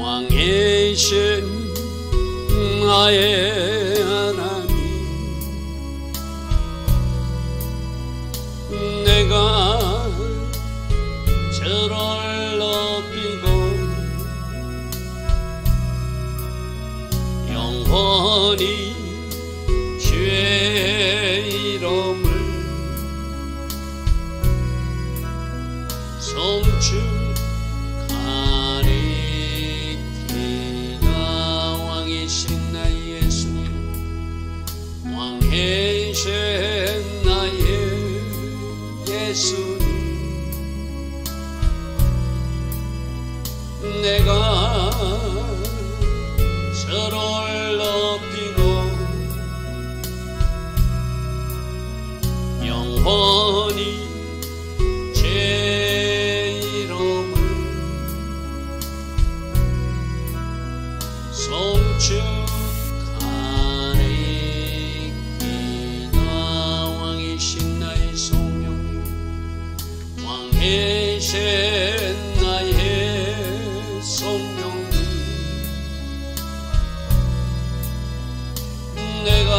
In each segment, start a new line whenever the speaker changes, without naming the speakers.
왕이신 나의 하나님, 내가 저를 높이고 영원히 주의 이름을 송축하리이다. 왕이신 나의 예수님, 왕이신 나의 예수님, 내가 저를 높이고 영원히 제 이름을 송축하리이다. 왕이신 나의 성령, 왕이신 나의 성령, 내가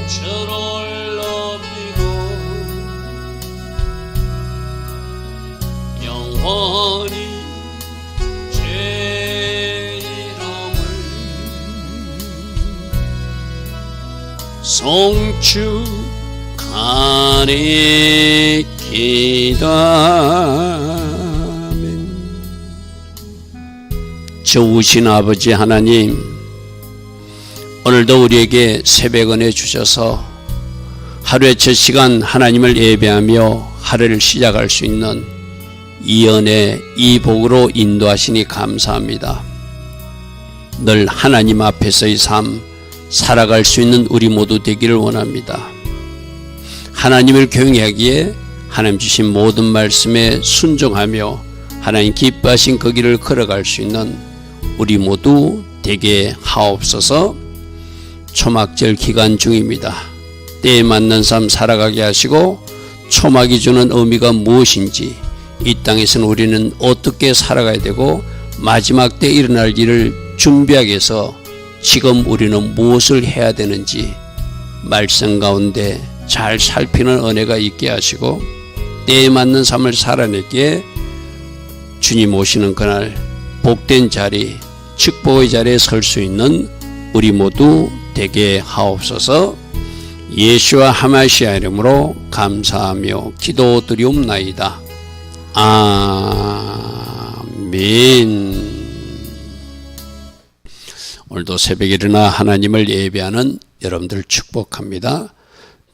저를 높이고 영원히 제 이름을 송축하리이다. 좋으신 아버지 하나님, 오늘도 우리에게 새벽 은혜 주셔서 하루의 첫 시간 하나님을 예배하며 하루를 시작할 수 있는 이 은혜, 이 복으로 인도하시니 감사합니다. 늘 하나님 앞에서의 삶 살아갈 수 있는 우리 모두 되기를 원합니다. 하나님을 경외하기에 하나님 주신 모든 말씀에 순종하며 하나님 기뻐하신 그 길을 걸어갈 수 있는 우리 모두 되게 하옵소서. 초막절 기간 중입니다. 때에 맞는 삶 살아가게 하시고 초막이 주는 의미가 무엇인지, 이 땅에서는 우리는 어떻게 살아가야 되고 마지막 때 일어날 일을 준비하기 위해서 지금 우리는 무엇을 해야 되는지 말씀 가운데 잘 살피는 은혜가 있게 하시고 때에 맞는 삶을 살아내기에 주님 오시는 그날 복된 자리, 축복의 자리에 설 수 있는 우리 모두 되게 하옵소서. 예수와 하마시아 이름으로 감사하며 기도드리옵나이다. 아멘. 오늘도 새벽에 일어나 하나님을 예배하는 여러분들 축복합니다.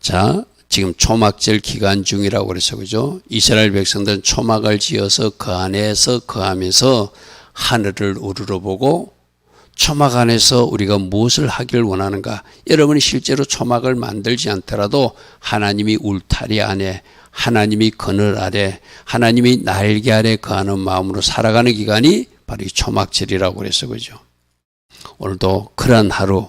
자, 지금 초막절 기간 중이라고 그래서 그죠? 이스라엘 백성들은 초막을 지어서 그 안에서 거하면서 하늘을 우러러보고 초막 안에서 우리가 무엇을 하기를 원하는가? 여러분이 실제로 초막을 만들지 않더라도 하나님이 울타리 안에, 하나님이 그늘 아래, 하나님이 날개 아래 거하는 마음으로 살아가는 기간이 바로 이 초막절이라고 그래서 그죠? 오늘도 그런 하루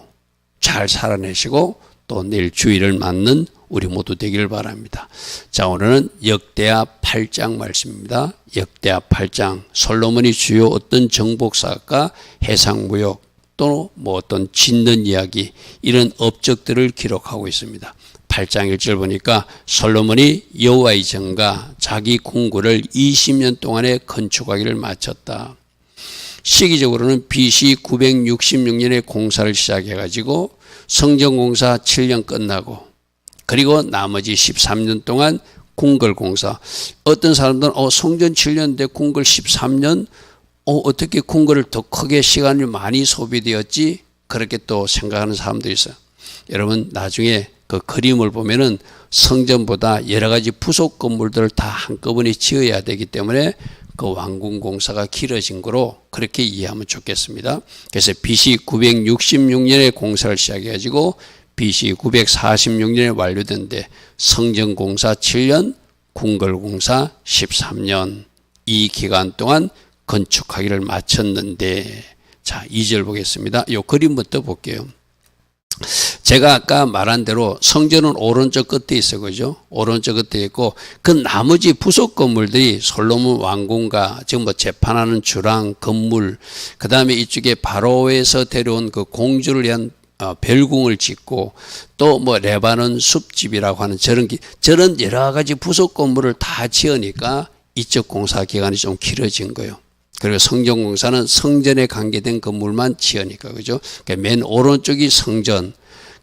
잘 살아내시고 또 내일 주일을 맞는 우리 모두 되기를 바랍니다. 자, 오늘은 역대하 8장 말씀입니다. 역대하 8장, 솔로몬이 주요 어떤 정복사가 해상무역 또 어떤 짓는 이야기, 이런 업적들을 기록하고 있습니다. 8장 1절 보니까 솔로몬이 여호와의 전과 자기 궁궐을 20년 동안에 건축하기를 마쳤다. 시기적으로는 BC 966년에 공사를 시작해가지고 성전공사 7년 끝나고, 그리고 나머지 13년 동안 궁궐 공사. 어떤 사람들은 성전 7년인데 궁궐 13년, 어떻게 궁궐을 더 크게 시간이 많이 소비되었지? 그렇게 또 생각하는 사람도 있어요. 여러분, 나중에 그 그림을 보면은 성전보다 여러 가지 부속 건물들을 다 한꺼번에 지어야 되기 때문에 그 완공 공사가 길어진 거로 그렇게 이해하면 좋겠습니다. 그래서 BC 966년에 공사를 시작해가지고 BC 946년에 완료된데 성전 공사 7년, 궁궐 공사 13년, 이 기간 동안 건축하기를 마쳤는데, 자, 2절 보겠습니다. 이 그림부터 볼게요. 제가 아까 말한 대로 성전은 오른쪽 끝에 있어, 그죠? 오른쪽 끝에 있고, 그 나머지 부속 건물들이 솔로몬 왕궁과 지금 뭐 재판하는 주랑 건물, 그 다음에 이쪽에 바로에서 데려온 그 공주를 위한 별궁을 짓고, 또 뭐 레바논 숲집이라고 하는 저런 여러 가지 부속 건물을 다 지으니까 이쪽 공사 기간이 좀 길어진 거예요. 그리고 성전 공사는 성전에 관계된 건물만 지으니까, 그죠? 그러니까 맨 오른쪽이 성전,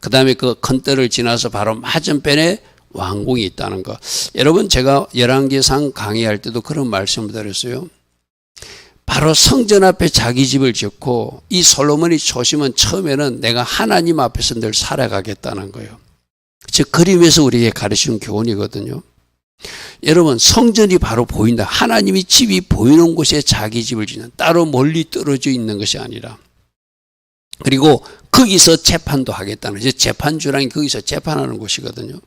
그 다음에 그 큰 뜰을 지나서 바로 맞은편에 왕궁이 있다는 거. 여러분, 제가 열왕기상 강의할 때도 그런 말씀을 드렸어요. 바로 성전 앞에 자기 집을 짓고, 이 솔로몬이 초심은 처음에는 내가 하나님 앞에서 늘 살아가겠다는 거예요. 즉 그림에서 우리에게 가르치는 교훈이거든요. 여러분, 성전이 바로 보인다. 하나님이 집이 보이는 곳에 자기 집을 짓는, 따로 멀리 떨어져 있는 것이 아니라, 그리고 거기서 재판도 하겠다는 거죠. 재판주랑이 거기서 재판하는 곳이거든요.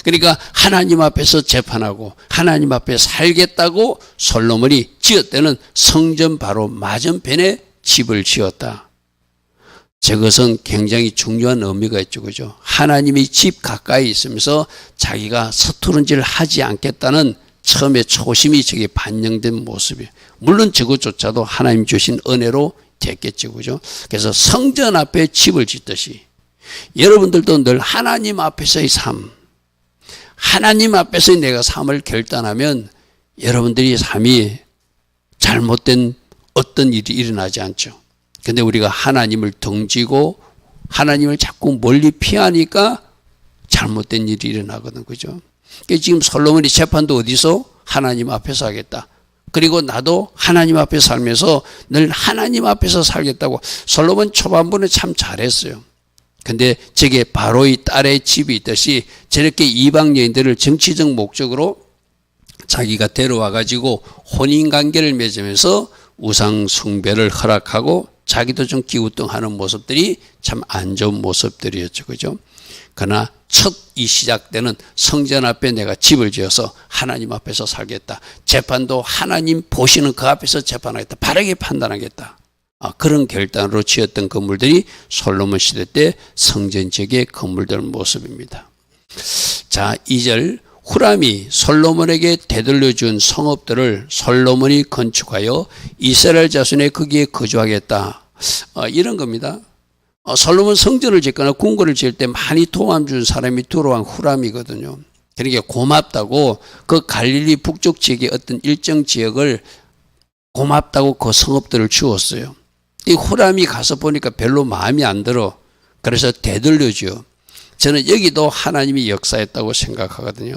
그러니까 하나님 앞에서 재판하고 하나님 앞에 살겠다고 솔로몬이 지었다는 성전 바로 맞은편에 집을 지었다. 저것은 굉장히 중요한 의미가 있죠, 그죠? 하나님이 집 가까이 있으면서 자기가 서투른 짓을 하지 않겠다는 처음에 초심이 저게 반영된 모습이에요. 물론 저것조차도 하나님 주신 은혜로 됐겠죠, 그죠? 그래서 성전 앞에 집을 짓듯이 여러분들도 늘 하나님 앞에서의 삶, 하나님 앞에서 내가 삶을 결단하면 여러분들이 삶이 잘못된 어떤 일이 일어나지 않죠. 근데 우리가 하나님을 등지고 하나님을 자꾸 멀리 피하니까 잘못된 일이 일어나거든, 그죠? 그러니까 지금 솔로몬이 재판도 어디서? 하나님 앞에서 하겠다. 그리고 나도 하나님 앞에 살면서 늘 하나님 앞에서 살겠다고. 솔로몬 초반부는 참 잘했어요. 근데 저게 바로의 딸의 집이 있듯이 저렇게 이방 여인들을 정치적 목적으로 자기가 데려와 가지고 혼인관계를 맺으면서 우상 숭배를 허락하고 자기도 좀 기우뚱하는 모습들이 참 안 좋은 모습들이었죠, 그죠? 그러나 첫 이 시작되는 성전 앞에 내가 집을 지어서 하나님 앞에서 살겠다. 재판도 하나님 보시는 그 앞에서 재판하겠다. 바르게 판단하겠다. 그런 결단으로 지었던 건물들이 솔로몬 시대 때 성전 지역의 건물들 모습입니다. 자, 2절 후람이 솔로몬에게 되돌려 준 성읍들을 솔로몬이 건축하여 이스라엘 자손에 거기에 거주하겠다. 이런 겁니다. 솔로몬 성전을 짓거나 궁궐을 지을 때 많이 도움 준 사람이 두로왕 후람이거든요. 그러니까 고맙다고 그 갈릴리 북쪽 지역의 어떤 일정 지역을 고맙다고 그 성읍들을 주었어요. 이 후람이 가서 보니까 별로 마음이 안 들어. 그래서 되돌려줘요. 저는 여기도 하나님이 역사했다고 생각하거든요.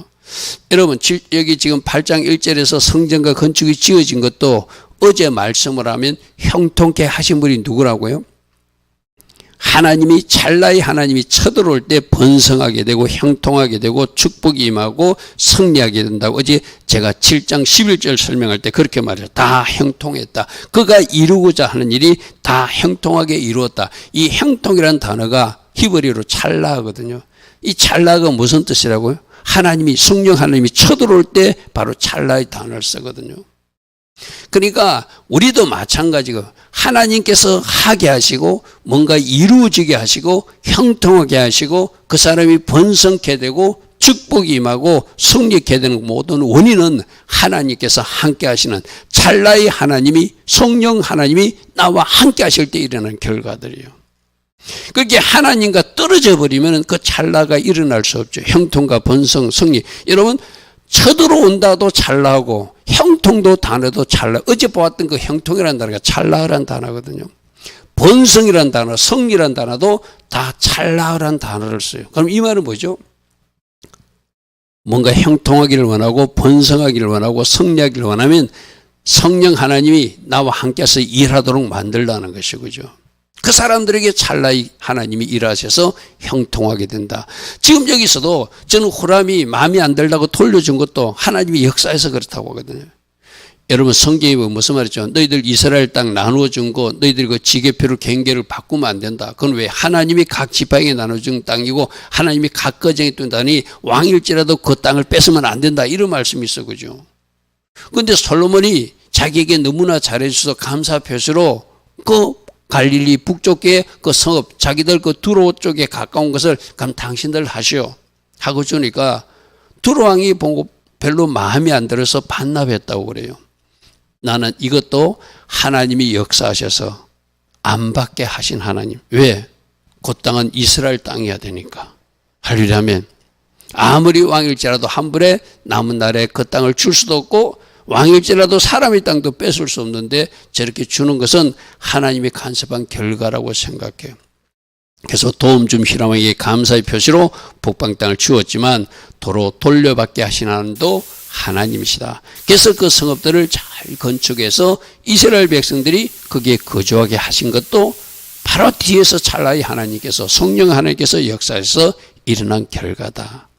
여러분, 여기 지금 8장 1절에서 성전과 건축이 지어진 것도 어제 말씀을 하면 형통케 하신 분이 누구라고요? 하나님이 찰나의 하나님이 쳐들어올 때 번성하게 되고 형통하게 되고 축복이 임하고 승리하게 된다고 어제 제가 7장 11절 설명할 때 그렇게 말했어요. 다 형통했다. 그가 이루고자 하는 일이 다 형통하게 이루었다. 이 형통이라는 단어가 히브리어로 찰나거든요. 이 찰나가 무슨 뜻이라고요? 하나님이 성령 하나님이 쳐들어올 때 바로 찰나의 단어를 쓰거든요. 그러니까 우리도 마찬가지고 하나님께서 하게 하시고 뭔가 이루어지게 하시고 형통하게 하시고 그 사람이 번성케 되고 축복이 임하고 승리케 되는 모든 원인은 하나님께서 함께 하시는 찰나의 하나님이 성령 하나님이 나와 함께 하실 때 일어나는 결과들이에요. 그게 하나님과 떨어져 버리면 그 찰나가 일어날 수 없죠. 형통과 번성, 승리. 여러분 쳐들어온다도 찰나고 형통도 단어도 찰나. 어제 보았던 그 형통이라는 단어가 찰나라는 단어거든요. 번성이라는 단어, 승리라는 단어도 다 찰나라는 단어를 써요. 그럼 이 말은 뭐죠? 뭔가 형통하기를 원하고 번성하기를 원하고 승리하기를 원하면 성령 하나님이 나와 함께해서 일하도록 만들라는 것이죠. 그 사람들에게 찰나의 하나님이 일하셔서 형통하게 된다. 지금 여기서도 저는 후람이 마음에 안 들다고 돌려준 것도 하나님이 역사에서 그렇다고 하거든요. 여러분 성경에 보면 무슨 말이죠? 너희들 이스라엘 땅 나누어준 거 너희들 그 지계표를 경계를 바꾸면 안 된다. 그건 왜? 하나님이 각 지파에게 나눠준 땅이고 하나님이 각 거정에 둔다니 왕일지라도 그 땅을 뺏으면 안 된다. 이런 말씀이 있어, 그죠? 그런데 솔로몬이 자기에게 너무나 잘해줘서 감사 표시로 그 갈릴리 북쪽에 그 성읍, 자기들 그 두로 쪽에 가까운 것을 그럼 당신들 하시오 하고 주니까 두로 왕이 보고 별로 마음에 안 들어서 반납했다고 그래요. 나는 이것도 하나님이 역사하셔서 안 받게 하신 하나님. 왜? 그 땅은 이스라엘 땅이어야 되니까. 할렐루야면 아무리 왕일지라도 한 번에 남은 날에 그 땅을 줄 수도 없고 왕일지라도 사람의 땅도 뺏을 수 없는데 저렇게 주는 것은 하나님이 간섭한 결과라고 생각해요. 그래서 도움 좀 히람에게 감사의 표시로 북방 땅을 주었지만 도로 돌려받게 하신 하나님도 하나님이시다. 그래서 그 성읍들을 잘 건축해서 이스라엘 백성들이 거기에 거주하게 하신 것도 바로 뒤에서 찰나의 하나님께서 성령 하나님께서 역사에서 일어난 결과다.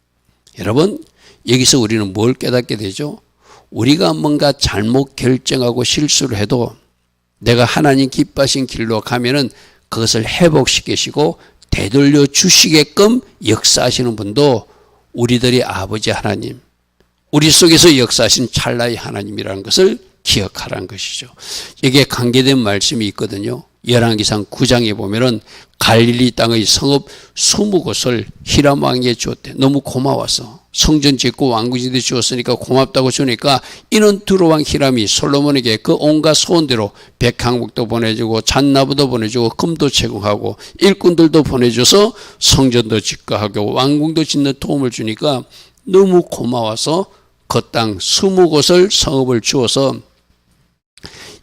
여러분 여기서 우리는 뭘 깨닫게 되죠? 우리가 뭔가 잘못 결정하고 실수를 해도 내가 하나님 기뻐하신 길로 가면은 그것을 회복시키시고 되돌려 주시게끔 역사하시는 분도 우리들의 아버지 하나님, 우리 속에서 역사하신 찰나의 하나님이라는 것을 기억하라는 것이죠. 여기에 관계된 말씀이 있거든요. 열왕기상 9장에 보면은 갈릴리 땅의 성읍 20곳을 히람 왕에게 주었대. 너무 고마워서 성전 짓고 왕궁지대 주었으니까 고맙다고 주니까 이는 두로 왕 히람이 솔로몬에게 그 온갖 소원대로 백향목도 보내주고 잣나무도 보내주고 금도 제공하고 일꾼들도 보내줘서 성전도 짓고 하고 왕궁도 짓는 도움을 주니까 너무 고마워서 그 땅 20곳을 성읍을 주어서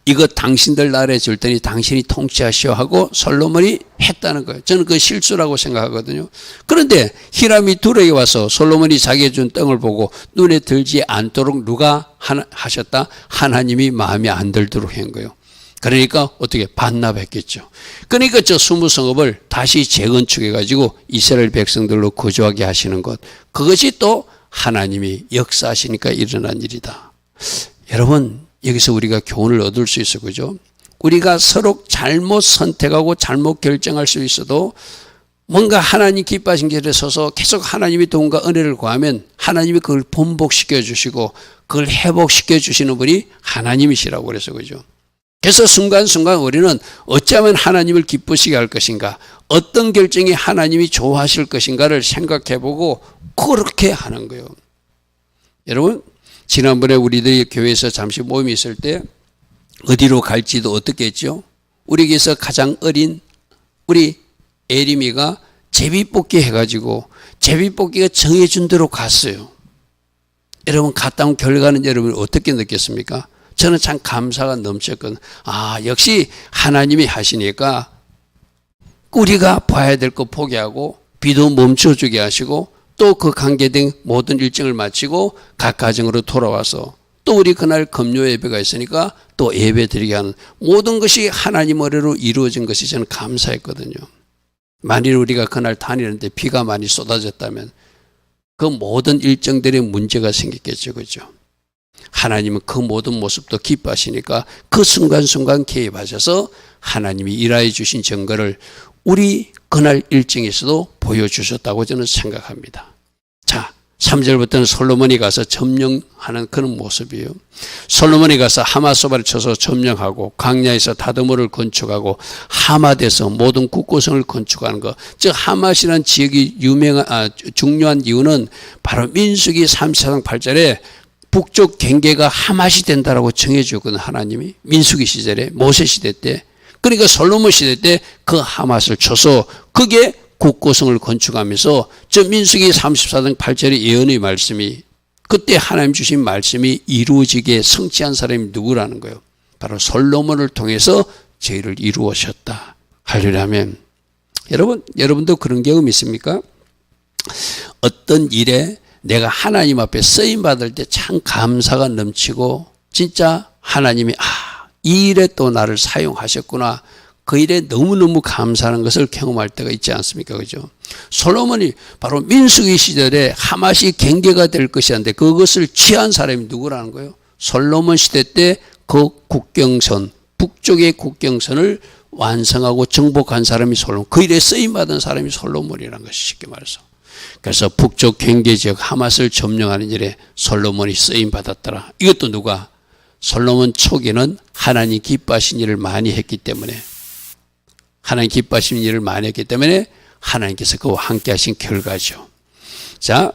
이거 당신들 나라에 줄 테니 당신이 통치하시오 하고 솔로몬이 했다는 거예요. 저는 그 실수라고 생각하거든요. 그런데 히람이 두로에 와서 솔로몬이 자기가 준 땅을 보고 눈에 들지 않도록 누가 하셨다? 하나님이 마음에 안 들도록 한 거예요. 그러니까 어떻게 반납했겠죠. 그러니까 저 20성읍을 다시 재건축해 가지고 이스라엘 백성들로 거주하게 하시는 것, 그것이 또 하나님이 역사하시니까 일어난 일이다. 여러분 여기서 우리가 교훈을 얻을 수 있어, 그죠? 우리가 서로 잘못 선택하고 잘못 결정할 수 있어도 뭔가 하나님 기뻐하신 길에 서서 계속 하나님의 도움과 은혜를 구하면 하나님이 그걸 번복시켜 주시고 그걸 회복시켜 주시는 분이 하나님이시라고 그래서, 그죠? 그래서 순간순간 우리는 어쩌면 하나님을 기쁘시게 할 것인가, 어떤 결정이 하나님이 좋아하실 것인가를 생각해보고 그렇게 하는 거예요. 여러분 지난번에 우리들이 교회에서 잠시 모임이 있을 때 어디로 갈지도 어떻게 했죠? 우리에게서 가장 어린 우리 에리미가 제비뽑기 해가지고 제비뽑기가 정해준 대로 갔어요. 여러분 갔다 온 결과는 여러분 어떻게 느꼈습니까? 저는 참 감사가 넘쳤거든요. 아, 역시 하나님이 하시니까 우리가 봐야 될 거 포기하고 비도 멈춰주게 하시고 또 그 관계된 모든 일정을 마치고 각 가정으로 돌아와서 또 우리 그날 금요 예배가 있으니까 또 예배 드리게 하는 모든 것이 하나님 어뢰로 이루어진 것이 저는 감사했거든요. 만일 우리가 그날 다니는데 비가 많이 쏟아졌다면 그 모든 일정들의 문제가 생겼겠죠, 그죠? 하나님은 그 모든 모습도 기뻐하시니까 그 순간순간 개입하셔서 하나님이 일하여 주신 증거를 우리 그날 일정에서도 보여주셨다고 저는 생각합니다. 자, 3절부터는 솔로몬이 가서 점령하는 그런 모습이에요. 솔로몬이 가서 하마소바를 쳐서 점령하고 광야에서 다드모를 건축하고 하맛에서 모든 국고성을 건축하는 것. 즉 하맛이라는 지역이 중요한 이유는 바로 민수기 34장 8절에 북쪽 경계가 하맛이 된다라고 정해주거든, 하나님이. 민수기 시절에 모세 시대 때. 그러니까 솔로몬 시대 때 그 하맛을 쳐서 그게 국고성을 건축하면서 저 민수기 34장 8절의 예언의 말씀이 그때 하나님 주신 말씀이 이루어지게 성취한 사람이 누구라는 거예요? 바로 솔로몬을 통해서 저희를 이루어셨다. 할렐루야면 여러분도 그런 경험 있습니까? 어떤 일에 내가 하나님 앞에 쓰임 받을 때 참 감사가 넘치고 진짜 하나님이 이 일에 또 나를 사용하셨구나. 그 일에 너무너무 감사하는 것을 경험할 때가 있지 않습니까? 그죠? 솔로몬이 바로 민수기 시절에 하맛이 경계가 될 것이었는데 그것을 취한 사람이 누구라는 거예요? 솔로몬 시대 때 그 국경선, 북쪽의 국경선을 완성하고 정복한 사람이 솔로몬, 그 일에 쓰임받은 사람이 솔로몬이라는 것이 쉽게 말해서. 그래서 북쪽 경계 지역 하맛을 점령하는 일에 솔로몬이 쓰임받았더라. 이것도 누가? 솔로몬 초기는 하나님 기뻐하신 일을 많이 했기 때문에 하나님 기뻐하시는 일을 많이 했기 때문에 하나님께서 그와 함께 하신 결과죠. 자,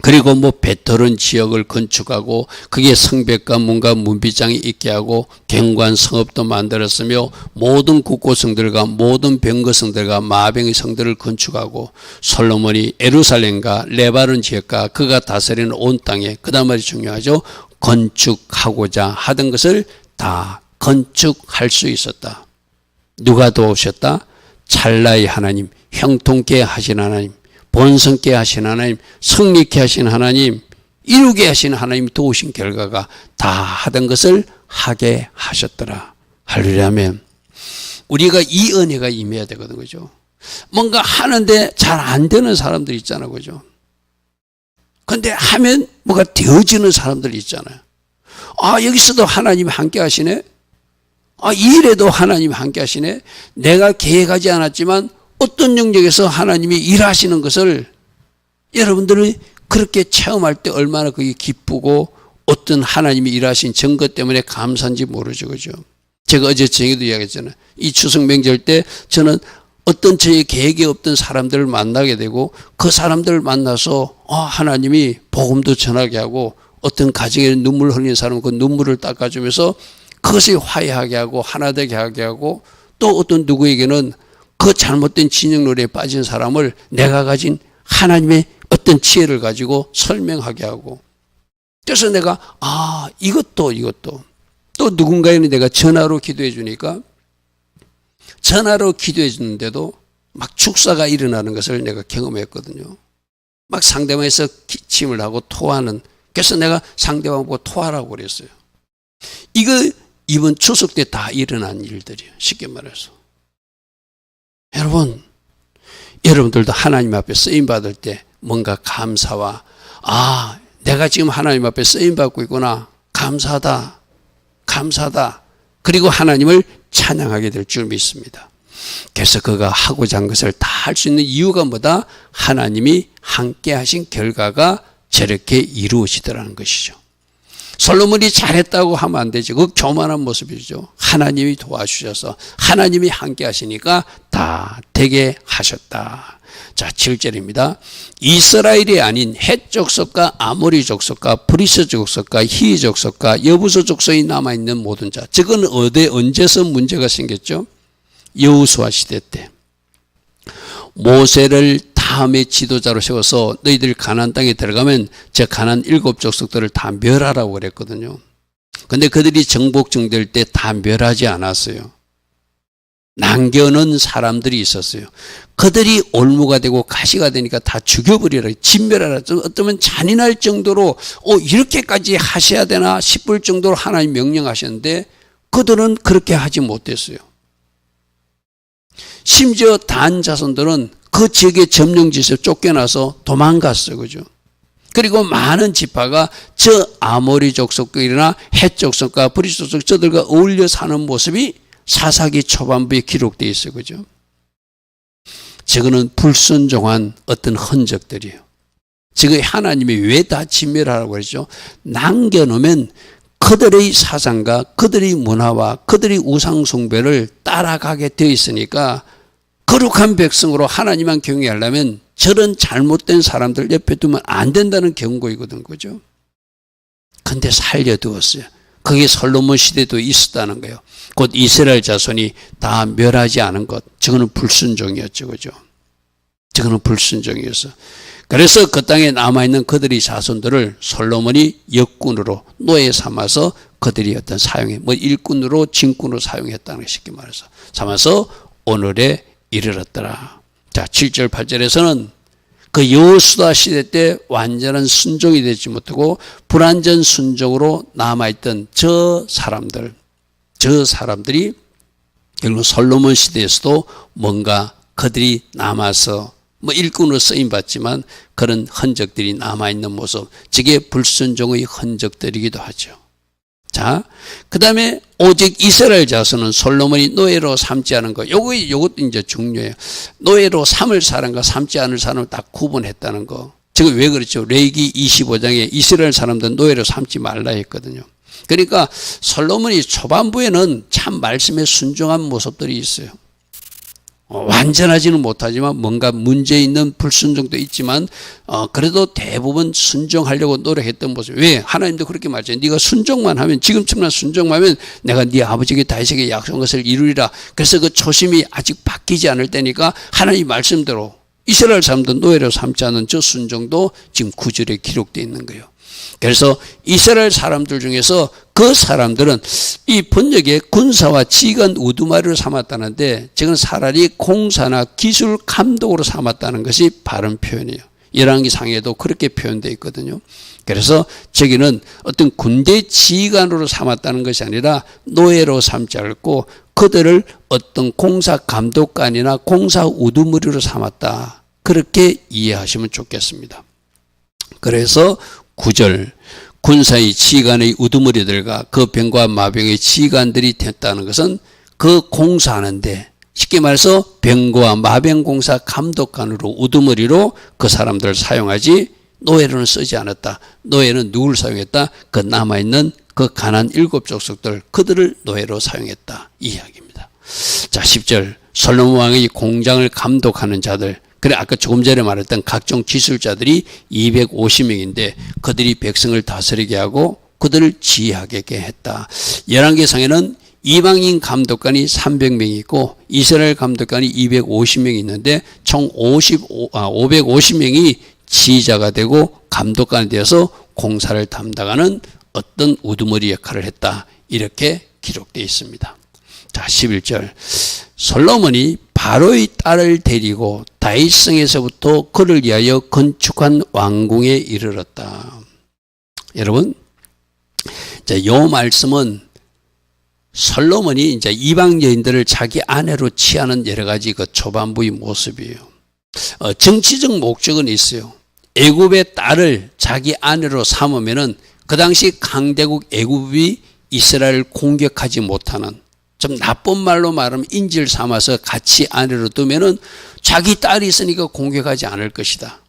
그리고 뭐 베토른 지역을 건축하고 그게 성벽과 문과 문비장이 있게 하고 경관 성읍도 만들었으며 모든 국고성들과 모든 병거성들과 마병의 성들을 건축하고 솔로몬이 예루살렘과 레바논 지역과 그가 다스리는 온 땅에 그다음 말이 중요하죠. 건축하고자 하던 것을 다 건축할 수 있었다. 누가 도우셨다? 찰나의 하나님, 형통케 하신 하나님, 번성케 하신 하나님, 성립케 하신 하나님, 이루게 하신 하나님 도우신 결과가 다 하던 것을 하게 하셨더라. 할렐루야 아멘. 우리가 이 은혜가 임해야 되거든, 그죠? 뭔가 하는데 잘 안 되는 사람들 있잖아, 그죠? 근데 하면 뭐가 되어지는 사람들 있잖아요. 아, 여기서도 하나님이 함께 하시네? 아, 이 일에도 하나님이 함께 하시네? 내가 계획하지 않았지만 어떤 영역에서 하나님이 일하시는 것을 여러분들이 그렇게 체험할 때 얼마나 그게 기쁘고 어떤 하나님이 일하신 증거 때문에 감사한지 모르죠, 그죠? 제가 어제 저녁에도 이야기했잖아요. 이 추석 명절 때 저는 어떤 저의 계획이 없던 사람들을 만나게 되고 그 사람들을 만나서 하나님이 복음도 전하게 하고 어떤 가정에 눈물 흘리는 사람은 그 눈물을 닦아주면서 그것이 화해하게 하고 하나 되게 하게 하고 또 어떤 누구에게는 그 잘못된 진영놀이에 빠진 사람을 내가 가진 하나님의 어떤 지혜를 가지고 설명하게 하고 그래서 내가 이것도 또 누군가에는 내가 전화로 기도해 주니까 전화로 기도해 주는데도 막 축사가 일어나는 것을 내가 경험했거든요. 막 상대방에서 기침을 하고 토하는 그래서 내가 상대방 보고 토하라고 그랬어요. 이거 이번 추석 때 다 일어난 일들이에요. 쉽게 말해서. 여러분들도 하나님 앞에 쓰임받을 때 뭔가 감사와 내가 지금 하나님 앞에 쓰임받고 있구나. 감사하다. 그리고 하나님을 찬양하게 될 줄 믿습니다. 그래서 그가 하고자 한 것을 다 할 수 있는 이유가 뭐다? 하나님이 함께 하신 결과가 저렇게 이루어지더라는 것이죠. 솔로몬이 잘했다고 하면 안 되죠. 그 교만한 모습이죠. 하나님이 도와주셔서 하나님이 함께 하시니까 다 되게 하셨다. 자, 7절입니다. 이스라엘이 아닌 헷 족속과 아모리 족속과 브리스 족속과 히 족속과 여부서 족속이 남아있는 모든 자. 저건 언제서 문제가 생겼죠? 여호수아 시대 때. 모세를 다음에 지도자로 세워서 너희들 가나안 땅에 들어가면 저 가나안 7 족속들을 다 멸하라고 그랬거든요. 근데 그들이 정복정될 때 다 멸하지 않았어요. 남겨놓은 사람들이 있었어요. 그들이 올무가 되고 가시가 되니까 다 죽여버리라, 진멸하라. 어쩌면 잔인할 정도로 이렇게까지 하셔야 되나 싶을 정도로 하나님 명령하셨는데 그들은 그렇게 하지 못했어요. 심지어 단 자손들은 그 지역의 점령지에서 쫓겨나서 도망갔어요. 그죠? 그리고 많은 지파가 저 아모리 족속들이나 헷 족속과 브리스 족속 저들과 어울려 사는 모습이 사사기 초반부에 기록되어 있어요. 그죠? 저거는 불순종한 어떤 흔적들이에요. 지금 하나님이 왜 다 진멸하라고 그랬죠? 남겨놓으면 그들의 사상과 그들의 문화와 그들의 우상숭배를 따라가게 되어 있으니까 거룩한 백성으로 하나님만 경외하려면 저런 잘못된 사람들 옆에 두면 안 된다는 경고이거든, 그죠? 근데 살려두었어요. 그게 솔로몬 시대도 있었다는 거예요. 곧 이스라엘 자손이 다 멸하지 않은 것. 저거는 불순종이었죠, 그죠? 저거는 불순종이었어. 그래서 그 땅에 남아있는 그들의 자손들을 솔로몬이 역군으로 노예 삼아서 그들이 어떤 사용해, 일꾼으로 진꾼으로 사용했다는 거 쉽게 말해서 삼아서 오늘에 이르렀더라. 자, 7절 8절에서는 그 여호수아 시대 때 완전한 순종이 되지 못하고 불완전 순종으로 남아있던 저 사람들이 결국 솔로몬 시대에서도 뭔가 그들이 남아서 일꾼으로 쓰임받지만 그런 흔적들이 남아있는 모습, 저게 불순종의 흔적들이기도 하죠. 자, 그 다음에 오직 이스라엘 자손은 솔로몬이 노예로 삼지 않은 것. 요것도 이제 중요해요. 노예로 삼을 사람과 삼지 않을 사람을 딱 구분했다는 거. 지금 왜 그렇죠? 레위기 25장에 이스라엘 사람들은 노예로 삼지 말라 했거든요. 그러니까 솔로몬이 초반부에는 참 말씀에 순종한 모습들이 있어요. 완전하지는 못하지만 뭔가 문제 있는 불순종도 있지만 그래도 대부분 순종하려고 노력했던 모습. 왜? 하나님도 그렇게 말했죠. 네가 순종만 하면, 지금처럼 순종만 하면 내가 네 아버지에게 다윗에게 약속한 것을 이루리라. 그래서 그 초심이 아직 바뀌지 않을 때니까 하나님 말씀대로 이스라엘 사람도 노예로 삼지 않은 저 순종도 지금 9절에 기록되어 있는 거예요. 그래서 이스라엘 사람들 중에서 그 사람들은 이 번역에 군사와 지휘관 우두머리로 삼았다는데, 지금 차라리 공사나 기술 감독으로 삼았다는 것이 바른 표현이에요. 열왕기상에도 그렇게 표현되어 있거든요. 그래서 저기는 어떤 군대 지휘관으로 삼았다는 것이 아니라 노예로 삼지 않고 그들을 어떤 공사 감독관이나 공사 우두머리로 삼았다, 그렇게 이해하시면 좋겠습니다. 그래서 9절, 군사의 지휘관의 우두머리들과 그 병과 마병의 지휘관들이 됐다는 것은 그 공사하는데, 쉽게 말해서 병과 마병 공사 감독관으로 우두머리로 그 사람들을 사용하지 노예로는 쓰지 않았다. 노예는 누구를 사용했다? 그 남아있는 그 가나안 7족속들, 그들을 노예로 사용했다, 이 이야기입니다. 자, 10절, 솔로몬 왕의 공장을 감독하는 자들, 그래 아까 조금 전에 말했던 각종 기술자들이 250명인데 그들이 백성을 다스리게 하고 그들을 지휘하게 했다. 열왕기상에는 이방인 감독관이 300명이 있고 이스라엘 감독관이 250명이 있는데 총 550명이 지휘자가 되고 감독관이 되어서 공사를 담당하는 어떤 우두머리 역할을 했다, 이렇게 기록되어 있습니다. 자, 11절, 솔로몬이 바로의 딸을 데리고 다윗성에서부터 그를 위하여 건축한 왕궁에 이르렀다. 여러분, 이 말씀은 솔로몬이 이제 이방 여인들을 자기 아내로 취하는 여러 가지 그 초반부의 모습이에요. 정치적 목적은 있어요. 애굽의 딸을 자기 아내로 삼으면은 그 당시 강대국 애굽이 이스라엘을 공격하지 못하는, 좀 나쁜 말로 말하면 인질 삼아서 같이 아내로 두면은 자기 딸이 있으니까 공격하지 않을 것이다.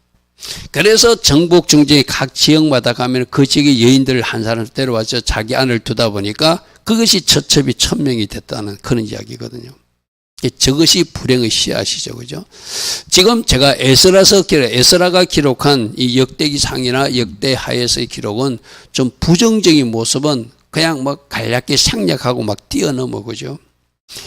그래서 정복 중정이 각 지역마다 가면 그 지역의 여인들을 한 사람 데려와서 자기 아내를 두다 보니까 그것이 처첩이 1000명이 됐다는 그런 이야기거든요. 저것이 불행의 씨앗이죠, 그죠? 지금 제가 에스라가 기록한 이 역대기상이나 역대하에서의 기록은 좀 부정적인 모습은 그냥 뭐 간략히 생략하고 막 뛰어넘어, 그죠?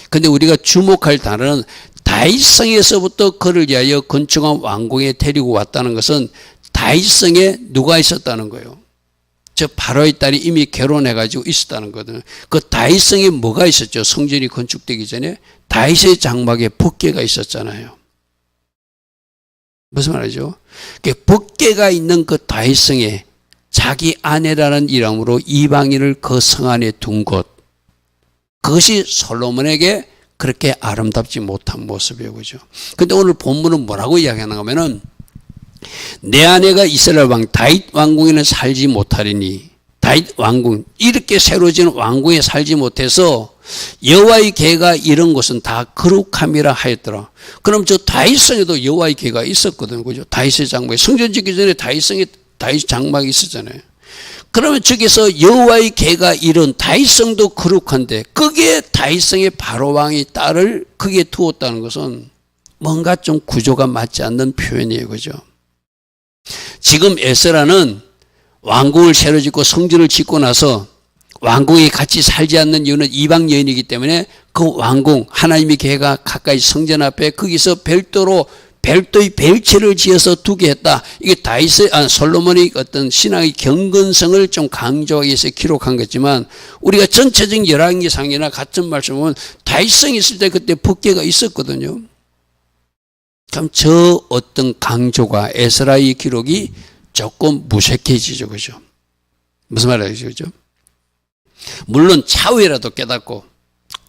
근데 우리가 주목할 단어는 다윗성에서부터 그를 위하여 건축한 왕궁에 데리고 왔다는 것은 다윗성에 누가 있었다는 거예요? 저 바로의 딸이 이미 결혼해가지고 있었다는 거거든요. 그 다윗성에 뭐가 있었죠? 성전이 건축되기 전에 다윗의 장막에 법궤가 있었잖아요. 무슨 말이죠? 법궤가 있는 그 다윗성에 자기 아내라는 이름으로 이방인을 그 성 안에 둔 것, 그것이 솔로몬에게 그렇게 아름답지 못한 모습이에요, 그죠? 근데 오늘 본문은 뭐라고 이야기하는가 하면은, 내 아내가 이스라엘 왕 다윗 왕궁에는 살지 못하리니, 다윗 왕궁, 이렇게 새로 지은 왕궁에 살지 못해서 여호와의 궤가 이런 곳은 다 거룩함이라 하였더라. 그럼 저 다윗성에도 여호와의 궤가 있었거든요, 그죠? 다윗의 장막에, 성전 짓기 전에 다윗성에 다윗 장막이 있었잖아요. 그러면 저기서 여호와의 궤가 이룬 다윗성도 거룩한데 거기에 다윗성의 바로 왕의 딸을 거기에 두었다는 것은 뭔가 좀 구조가 맞지 않는 표현이에요, 그죠? 지금 에스라는 왕궁을 새로 짓고 성전을 짓고 나서 왕궁에 같이 살지 않는 이유는 이방 여인이기 때문에 그 왕궁, 하나님의 궤가 가까이 성전 앞에 거기서 별도의 벨체를 지어서 두게 했다. 이게 솔로몬의 어떤 신앙의 경건성을 좀 강조하기 위해서 기록한 거지만, 우리가 전체적인 열왕기상이나 같은 말씀은 다윗성이 있을 때 그때 법궤가 있었거든요. 그럼 저 어떤 강조가 에스라의 기록이 조금 무색해지죠, 그죠? 무슨 말이죠, 그죠? 물론 차후에라도 깨닫고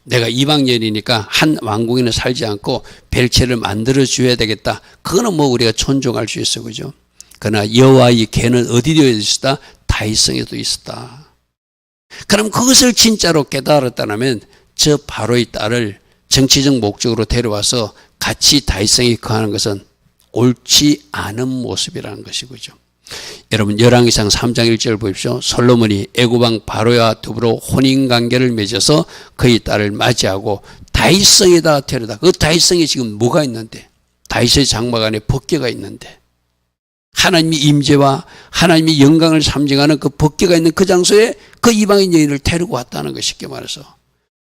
내가 이방인이니까 한 왕궁에는 살지 않고 벨체를 만들어 줘야 되겠다. 그거는 뭐 우리가 존중할 수 있어, 그죠? 그러나 여호와의 궤는 어디 되어 있었다? 다윗성에도 있었다. 그럼 그것을 진짜로 깨달았다면 저 바로의 딸을 정치적 목적으로 데려와서 같이 다윗성에 거하는 것은 옳지 않은 모습이라는 것이죠. 여러분, 열왕기상 3장 1절 보십시오. 솔로몬이 애굽 왕 바로와 더불어 혼인관계를 맺어서 그의 딸을 맞이하고 다윗성에다가 데려다. 그 다윗성에 지금 뭐가 있는데? 다윗의 장막 안에 법궤가 있는데, 하나님의 임재와 하나님의 영광을 상징하는 그 법궤가 있는 그 장소에 그 이방인 여인을 데리고 왔다는 것, 쉽게 말해서.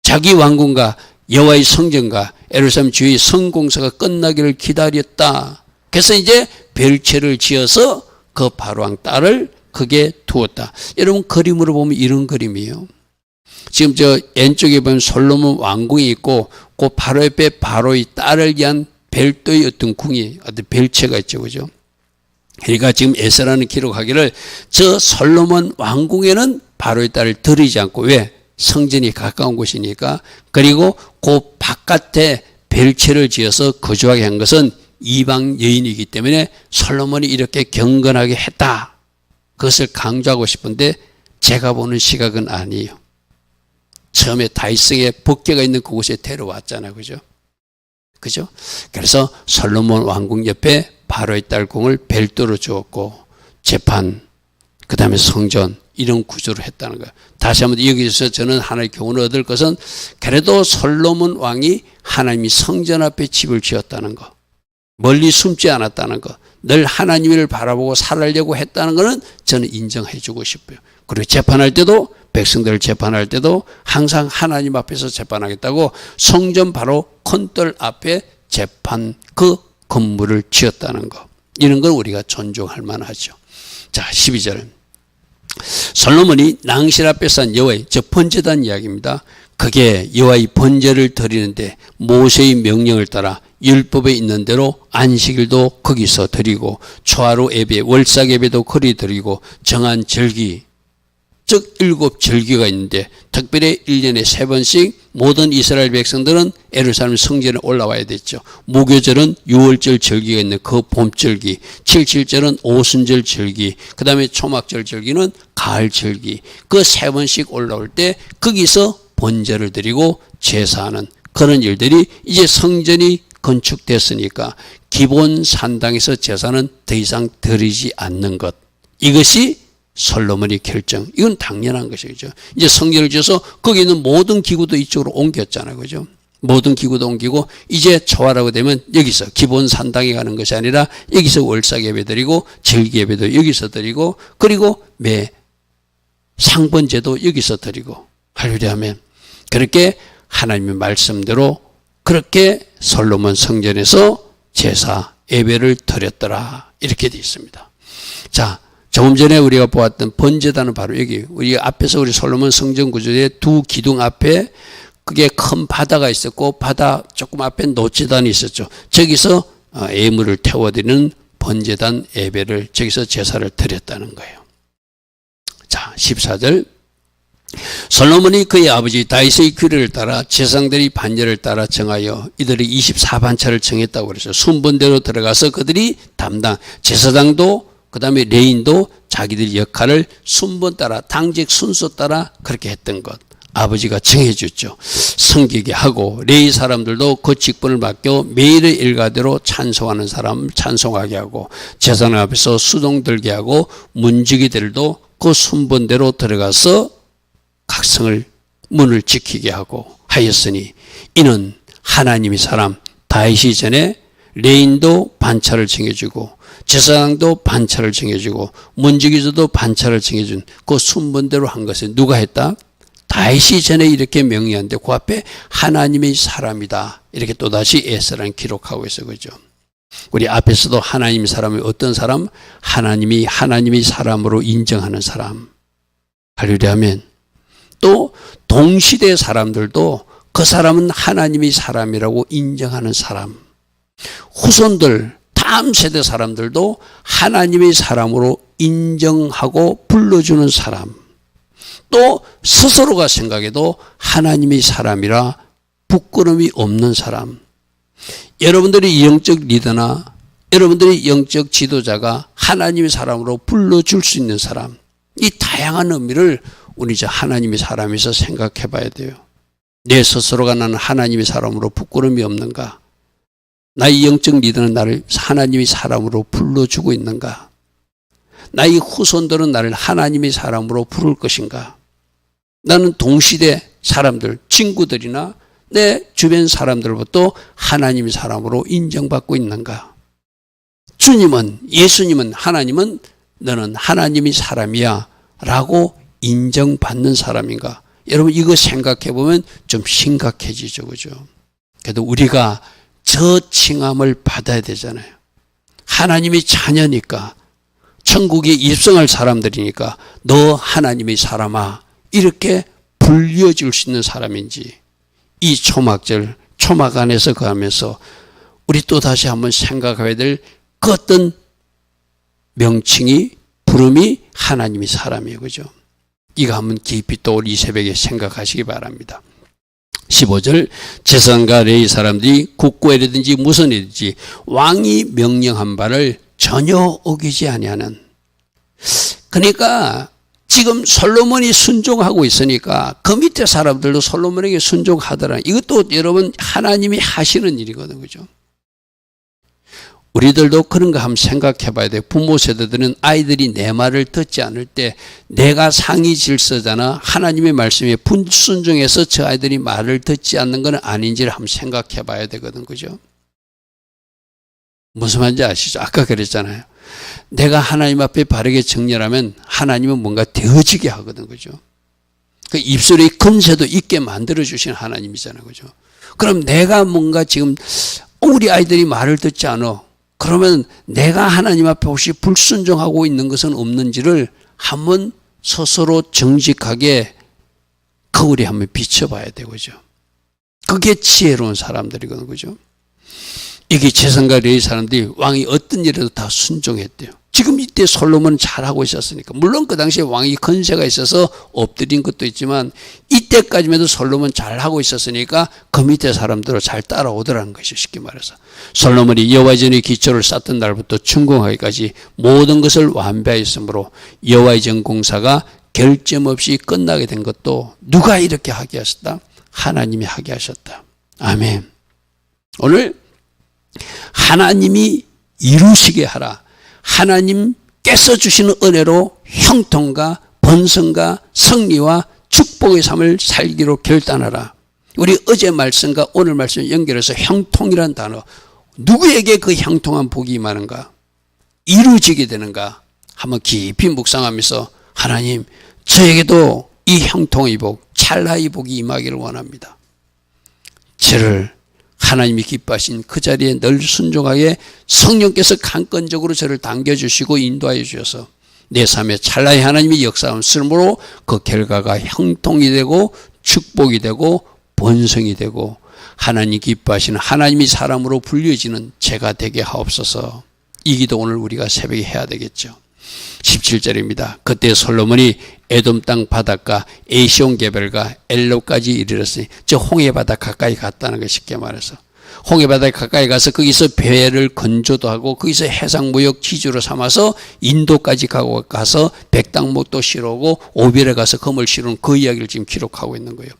자기 왕궁과 여호와의 성전과 예루살렘 주의 성공사가 끝나기를 기다렸다. 그래서 이제 별채를 지어서 그 바로왕 딸을 거기에 두었다. 여러분, 그림으로 보면 이런 그림이에요. 지금 저 왼쪽에 보면 솔로몬 왕궁이 있고 그 바로 옆에 바로의 딸을 위한 별도의 어떤 궁이, 어떤 별채가 있죠, 그죠? 그러니까 지금 에스라는 기록하기를 저 솔로몬 왕궁에는 바로의 딸을 들이지 않고, 왜? 성전이 가까운 곳이니까. 그리고 그 바깥에 별채를 지어서 거주하게 한 것은 이방 여인이기 때문에 솔로몬이 이렇게 경건하게 했다. 그것을 강조하고 싶은데 제가 보는 시각은 아니에요. 처음에 다윗성에 법궤가 있는 그곳에 데려왔잖아요. 그죠? 그죠? 그래서 솔로몬 왕궁 옆에 바로의 딸 궁을 별도로 주었고, 재판, 그 다음에 성전, 이런 구조로 했다는 거예요. 다시 한번 여기서 저는 하나의 교훈을 얻을 것은, 그래도 솔로몬 왕이 하나님이 성전 앞에 집을 지었다는 거, 멀리 숨지 않았다는 거, 늘 하나님을 바라보고 살아려고 했다는 것은 저는 인정해 주고 싶어요. 그리고 재판할 때도, 백성들을 재판할 때도 항상 하나님 앞에서 재판하겠다고 성전 바로 큰뜰 앞에 재판 그 건물을 지었다는 거, 이런 걸 우리가 존중할 만하죠. 자, 12절. 솔로몬이 낭실 앞에 산 여호와의, 저 번제단 이야기입니다. 그게 여호와의 번제를 드리는데 모세의 명령을 따라 율법에 있는 대로 안식일도 거기서 드리고 초하루 예배, 월삭 예배도 거기 드리고 정한 절기, 즉 7절기가 있는데 특별히 1년에 3번씩 모든 이스라엘 백성들은 예루살렘 성전에 올라와야 됐죠. 무교절은 6월절 절기가 있는 그 봄절기, 77절은 오순절 절기, 그 다음에 초막절 절기는 가을 절기, 그 3번씩 올라올 때 거기서 번제를 드리고 제사하는 그런 일들이, 이제 성전이 건축됐으니까 기본 산당에서 제사는 더 이상 드리지 않는 것, 이것이 솔로몬이 결정, 이건 당연한 것이죠. 이제 성전을 지어서 거기 있는 모든 기구도 이쪽으로 옮겼잖아요. 그죠? 모든 기구도 옮기고 이제 초하라고 되면 여기서 기본 산당에 가는 것이 아니라 여기서 월삭 예배 드리고 절기 예배도 여기서 드리고, 그리고 매 상번제도 여기서 드리고, 할렐루야 하면 그렇게 하나님의 말씀대로 그렇게 솔로몬 성전에서 제사 예배를 드렸더라, 이렇게 되어 있습니다. 자, 조금 전에 우리가 보았던 번제단은 바로 여기, 우리 앞에서 우리 솔로몬 성전 구조의 두 기둥 앞에 그게 큰 바다가 있었고 바다 조금 앞에 노제단이 있었죠. 저기서 예물을 태워드리는 번제단 예배를, 저기서 제사를 드렸다는 거예요. 자, 14절. 솔로몬이 그의 아버지 다윗의 규례를 따라 제사장들이 반열을 따라 정하여 이들이 24반차를 정했다고 그랬어요. 순번대로 들어가서 그들이 담당, 제사장도 그 다음에 레인도 자기들 역할을 순번 따라, 당직 순서 따라 그렇게 했던 것 아버지가 정해줬죠. 섬기게 하고 레위 사람들도 그 직분을 맡겨 매일의 일과대로 찬송하는 사람 찬송하게 하고, 제사장 앞에서 수동 들게 하고, 문지기들도 그 순번대로 들어가서 각성을 문을 지키게 하고 하였으니, 이는 하나님의 사람 다윗이 전에 레인도 반차를 정해주고 제사장도 반차를 정해주고 문지기들도 반차를 정해준 그 순번대로 한 것을 누가 했다? 다윗이 전에 이렇게 명의한데 그 앞에 하나님의 사람이다, 이렇게 또다시 에스라는 기록하고 있어. 그죠? 우리 앞에서도 하나님의 사람이 어떤 사람? 하나님이 하나님의 사람으로 인정하는 사람. 할렐루야 하면 또 동시대 사람들도 그 사람은 하나님의 사람이라고 인정하는 사람. 후손들, 다음 세대 사람들도 하나님의 사람으로 인정하고 불러주는 사람. 또 스스로가 생각해도 하나님의 사람이라 부끄러움이 없는 사람. 여러분들이 영적 리더나 여러분들이 영적 지도자가 하나님의 사람으로 불러줄 수 있는 사람, 이 다양한 의미를 우리 이제 하나님의 사람에서 생각해 봐야 돼요. 내 스스로가 나는 하나님의 사람으로 부끄러움이 없는가? 나의 영적 리더는 나를 하나님의 사람으로 불러주고 있는가? 나의 후손들은 나를 하나님의 사람으로 부를 것인가? 나는 동시대 사람들, 친구들이나 내 주변 사람들부터 하나님의 사람으로 인정받고 있는가? 주님은, 예수님은, 하나님은 너는 하나님의 사람이야 라고 인정받는 사람인가? 여러분 이거 생각해 보면 좀 심각해지죠. 그죠? 그래도 우리가 저 칭함을 받아야 되잖아요. 하나님의 자녀니까, 천국에 입성할 사람들이니까 너 하나님의 사람아 이렇게 불려줄 수 있는 사람인지, 이 초막절, 초막 안에서 거하면서 우리 또 다시 한번 생각해야 될 그 어떤 명칭이, 부름이 하나님의 사람이에요. 그죠? 이거 한번 깊이 또 우리 이 새벽에 생각하시기 바랍니다. 15절, 제사장과 레위 사람들이 국고에든지 무슨 일이든지 왕이 명령한 바를 전혀 어기지 아니하는, 그러니까 지금 솔로몬이 순종하고 있으니까 그 밑에 사람들도 솔로몬에게 순종하더라. 이것도 여러분 하나님이 하시는 일이거든요. 그죠? 우리들도 그런 거 한번 생각해 봐야 돼요. 부모 세대들은 아이들이 내 말을 듣지 않을 때 내가 상위 질서잖아. 하나님의 말씀에 불순종해서 저 아이들이 말을 듣지 않는 건 아닌지를 한번 생각해 봐야 되거든. 그죠? 무슨 말인지 아시죠? 아까 그랬잖아요. 내가 하나님 앞에 바르게 정렬하면 하나님은 뭔가 되어지게 하거든. 그죠? 그 입술에 금새도 있게 만들어주신 하나님이잖아요. 그죠? 그럼 내가 뭔가 지금 우리 아이들이 말을 듣지 않아. 그러면 내가 하나님 앞에 혹시 불순종하고 있는 것은 없는지를 한번 스스로 정직하게 거울에 한번 비춰봐야 되고, 그죠? 그게 지혜로운 사람들이거든요. 그죠? 이게 제사장과 레위 사람들이 왕이 어떤 일에도 다 순종했대요. 지금 이때 솔로몬은 잘하고 있었으니까. 물론 그 당시에 왕이 건세가 있어서 엎드린 것도 있지만 이때까지만 해도 솔로몬은 잘하고 있었으니까 그 밑에 사람들은 잘 따라오더라는 것이죠. 쉽게 말해서. 솔로몬이 여호와의 전의 기초를 쌓던 날부터 준공하기까지 모든 것을 완배하였으므로 여호와의 전 공사가 결점 없이 끝나게 된 것도 누가 이렇게 하게 하셨다? 하나님이 하게 하셨다. 아멘. 오늘 하나님이 이루시게 하라. 하나님께서 주시는 은혜로 형통과 번성과 승리와 축복의 삶을 살기로 결단하라. 우리 어제 말씀과 오늘 말씀 연결해서 형통이라는 단어, 누구에게 그 형통한 복이 임하는가, 이루어지게 되는가 한번 깊이 묵상하면서 하나님 저에게도 이 형통의 복, 찰나의 복이 임하기를 원합니다. 저를 하나님이 기뻐하신 그 자리에 늘 순종하게 성령께서 강권적으로 저를 당겨주시고 인도하여 주셔서 내 삶에 찰나의 하나님이 역사함으로 그 결과가 형통이 되고 축복이 되고 번성이 되고 하나님 기뻐하시는 하나님이 사람으로 불려지는 제가 되게 하옵소서. 이 기도 오늘 우리가 새벽에 해야 되겠죠. 17절입니다. 그때 솔로몬이 에돔 땅 바닷가 에시온 개별과 엘로까지 이르렀으니 저 홍해 바다 가까이 갔다는 거 쉽게 말해서 홍해 바다 가까이 가서 거기서 배를 건조도 하고 거기서 해상무역 지주로 삼아서 인도까지 가서 백당목도 실어오고 오빌에 가서 금을 실은 그 이야기를 지금 기록하고 있는 거예요.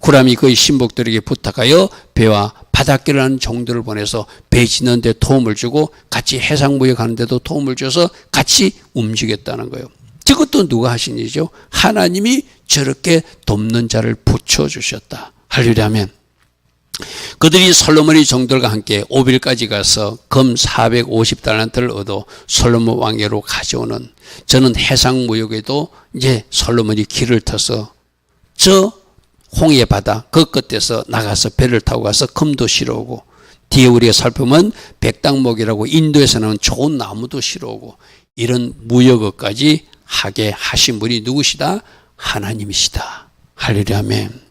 후람이 그의 신복들에게 부탁하여 배와 바닷길을 하는 종들을 보내서 배 짓는 데 도움을 주고 같이 해상무역하는 데도 도움을 줘서 같이 움직였다는 거예요. 저것도 누가 하신 일이죠? 하나님이 저렇게 돕는 자를 붙여주셨다. 할렐루야 아멘. 그들이 솔로몬의 종들과 함께 오빌까지 가서 금 450달란트를 얻어 솔로몬 왕에로 가져오는, 저는 해상무역에도 이제 솔로몬이 길을 터서 저 홍해 바다 그 끝에서 나가서 배를 타고 가서 금도 실어오고, 뒤에 우리가 살펴보면 백당목이라고 인도에서는 좋은 나무도 실어오고 이런 무역업까지 하게 하신 분이 누구시다? 하나님이시다. 할렐루야 아멘.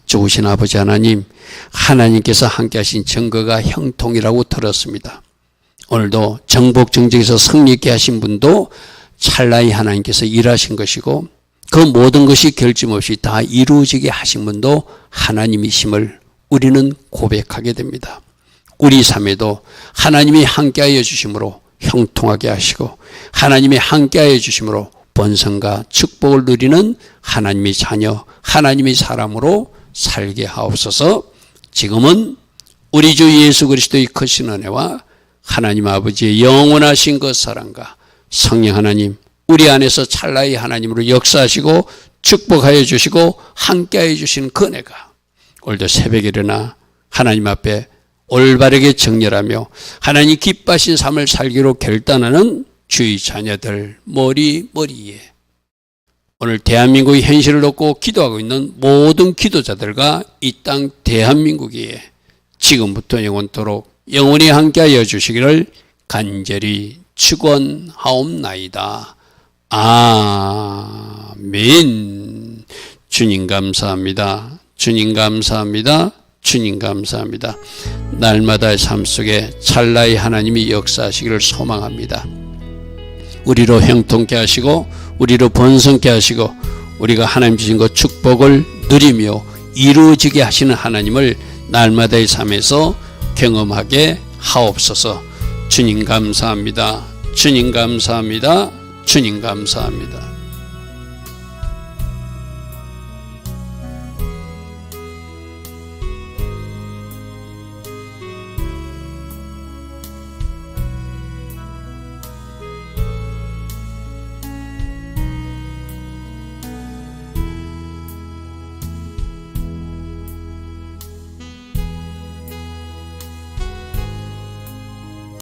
좋으신 아버지 하나님, 하나님께서 함께 하신 증거가 형통이라고 들었습니다. 오늘도 정복정직에서 승리있게 하신 분도 찰나의 하나님께서 일하신 것이고 그 모든 것이 결점없이 다 이루어지게 하신 분도 하나님이심을 우리는 고백하게 됩니다. 우리 삶에도 하나님이 함께하여 주심으로 형통하게 하시고 하나님이 함께하여 주심으로 번성과 축복을 누리는 하나님의 자녀, 하나님의 사람으로 살게 하옵소서. 지금은 우리 주 예수 그리스도의 크신 은혜와 하나님 아버지의 영원하신 그 사랑과 성령 하나님, 우리 안에서 찰나의 하나님으로 역사하시고 축복하여 주시고 함께하여 주신 그 은혜가 오늘도 새벽에 일어나 하나님 앞에 올바르게 정렬하며 하나님 기뻐하신 삶을 살기로 결단하는 주의 자녀들 머리에 오늘 대한민국의 현실을 놓고 기도하고 있는 모든 기도자들과 이 땅 대한민국에 지금부터 영원토록 영원히 함께하여 주시기를 간절히 축원하옵나이다. 아멘. 주님 감사합니다. 주님 감사합니다. 주님 감사합니다. 날마다의 삶 속에 찰나의 하나님이 역사하시기를 소망합니다. 우리로 형통케 하시고 우리로 번성케 하시고 우리가 하나님 주신 것 축복을 누리며 이루어지게 하시는 하나님을 날마다의 삶에서 경험하게 하옵소서. 주님 감사합니다. 주님 감사합니다. 주님 감사합니다.